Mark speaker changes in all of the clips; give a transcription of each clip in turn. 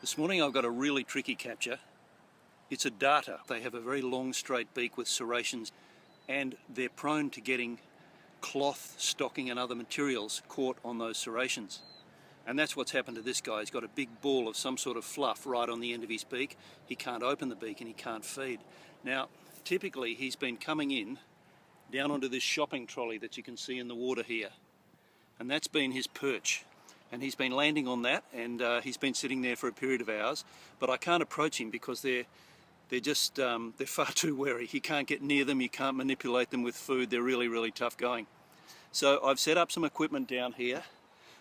Speaker 1: This morning I've got a really tricky capture. It's a darter. They have a very long straight beak with serrations and they're prone to getting cloth, stocking and other materials caught on those serrations. And that's what's happened to this guy. He's got a big ball of some sort of fluff right on the end of his beak. He can't open the beak and he can't feed. Now, typically he's been coming in down onto this shopping trolley that you can see in the water here. And that's been his perch. And he's been landing on that, and he's been sitting there for a period of hours, but I can't approach him because they're far too wary. He can't get near them, you can't manipulate them with food. They're really tough going. So I've set up some equipment down here.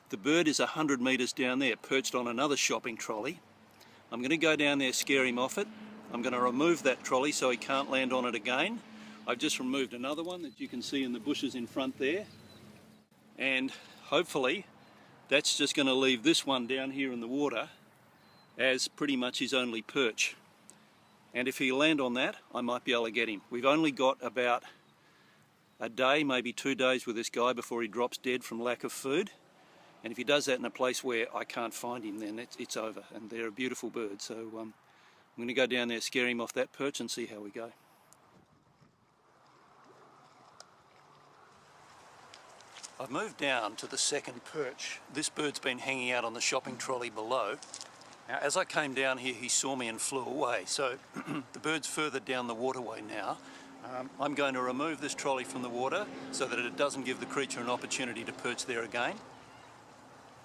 Speaker 1: The bird is 100 metres down there, perched on another shopping trolley. I'm going to go down there, scare him off it. I'm going to remove that trolley so he can't land on it again. I've just removed another one that you can see in the bushes in front there, and hopefully that's just going to leave this one down here in the water as pretty much his only perch. And if he'll land on that, I might be able to get him. We've only got about a day, maybe 2 days with this guy before he drops dead from lack of food. And if he does that in a place where I can't find him, then it's over. And they're a beautiful bird. So I'm going to go down there, scare him off that perch and see how we go. I've moved down to the second perch. This bird's been hanging out on the shopping trolley below. Now, as I came down here, he saw me and flew away. So the bird's further down the waterway now. I'm going to remove this trolley from the water so that it doesn't give the creature an opportunity to perch there again.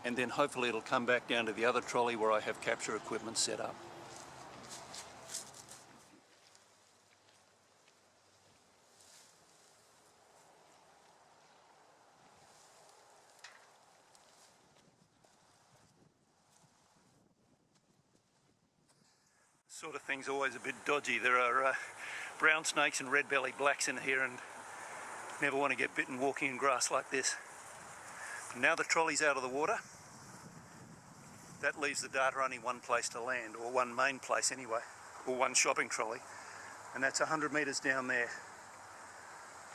Speaker 1: And then hopefully it'll come back down to the other trolley where I have capture equipment set up. Sort of thing's always a bit dodgy. There are brown snakes and red-bellied blacks in here, and never want to get bitten walking in grass like this. But now the trolley's out of the water, that leaves the darter only one place to land, or one main place anyway, or one shopping trolley, and that's 100 metres down there.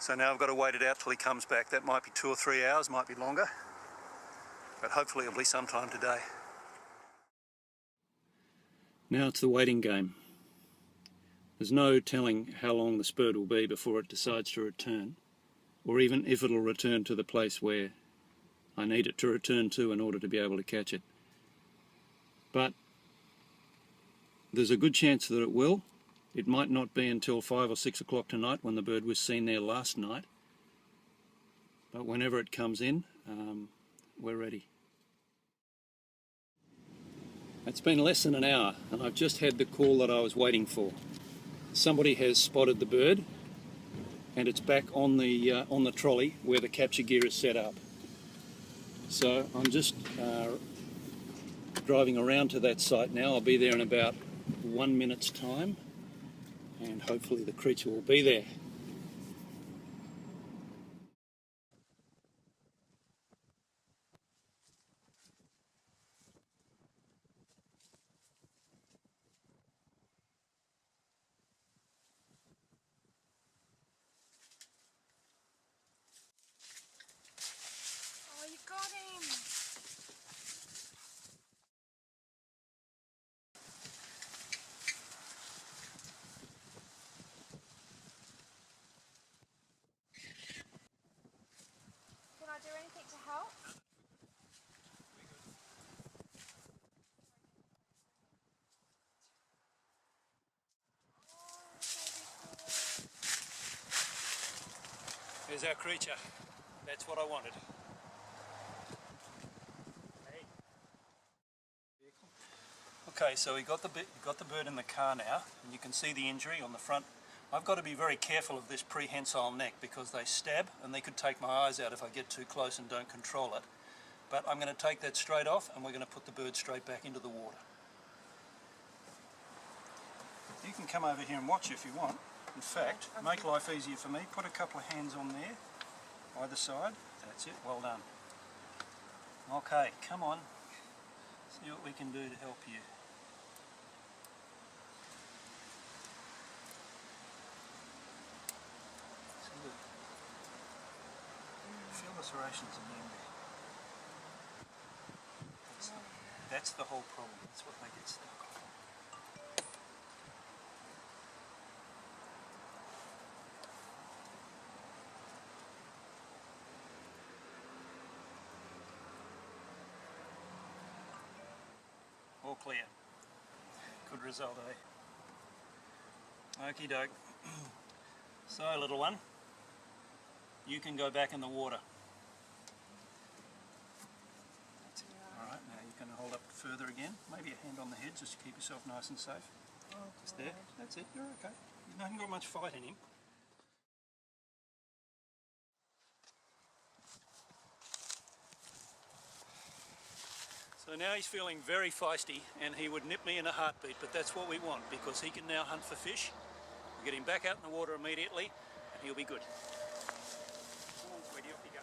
Speaker 1: So now I've got to wait it out till he comes back. That might be 2 or 3 hours, might be longer, but hopefully it'll be sometime today. Now it's the waiting game. There's no telling how long this bird will be before it decides to return, or even if it'll return to the place where I need it to return to in order to be able to catch it. But there's a good chance that it will. It might not be until 5 or 6 o'clock tonight when the bird was seen there last night, but whenever it comes in, we're ready. It's been less than an hour and I've just had the call that I was waiting for. Somebody has spotted the bird and it's back on the trolley where the capture gear is set up. So I'm just driving around to that site now. I'll be there in about 1 minute's time and hopefully the creature will be there.
Speaker 2: Oh, you got him! Can I do anything to help?
Speaker 1: There's our creature. That's what I wanted. Okay, so we got the bird in the car now, and you can see the injury on the front. I've got to be very careful of this prehensile neck because they stab and they could take my eyes out if I get too close and don't control it. But I'm going to take that straight off and we're going to put the bird straight back into the water. You can come over here and watch if you want. In fact, make life easier for me, put a couple of hands on there, either side. That's it, well done. Okay, come on, see what we can do to help you. Feel the serrations in the end there. That's the whole problem. That's what they get stuck on. All clear. Good result, eh? Okie doke. So, little one, you can go back in the water. That's it. Alright, now you can hold up further again. Maybe a hand on the head just to keep yourself nice and safe.
Speaker 2: Oh,
Speaker 1: Just there. That's it, you're okay. You haven't got much fight in him. So now he's feeling very feisty and he would nip me in a heartbeat, but that's what we want because he can now hunt for fish. We'll get him back out in the water immediately and he'll be good. Come on, sweetie, off you go.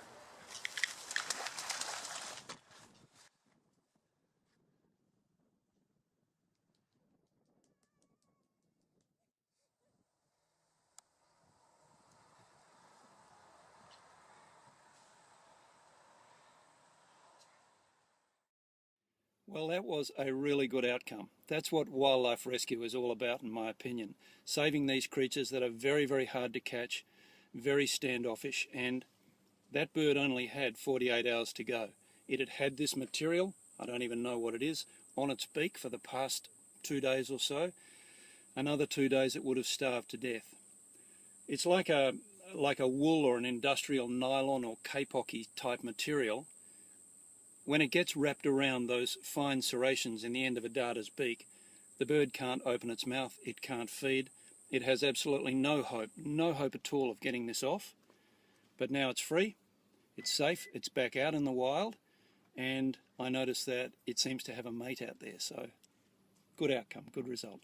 Speaker 1: Well, that was a really good outcome. That's what wildlife rescue is all about, in my opinion. Saving these creatures that are very, very hard to catch, very standoffish, and that bird only had 48 hours to go. It had had this material, I don't even know what it is, on its beak for the past 2 days or so. Another 2 days it would have starved to death. It's like a wool or an industrial nylon or kapok-y type material. When it gets wrapped around those fine serrations in the end of a darter's beak, the bird can't open its mouth, it can't feed. It has absolutely no hope at all of getting this off. But now it's free, it's safe, it's back out in the wild, and I notice that it seems to have a mate out there, so good outcome, good result.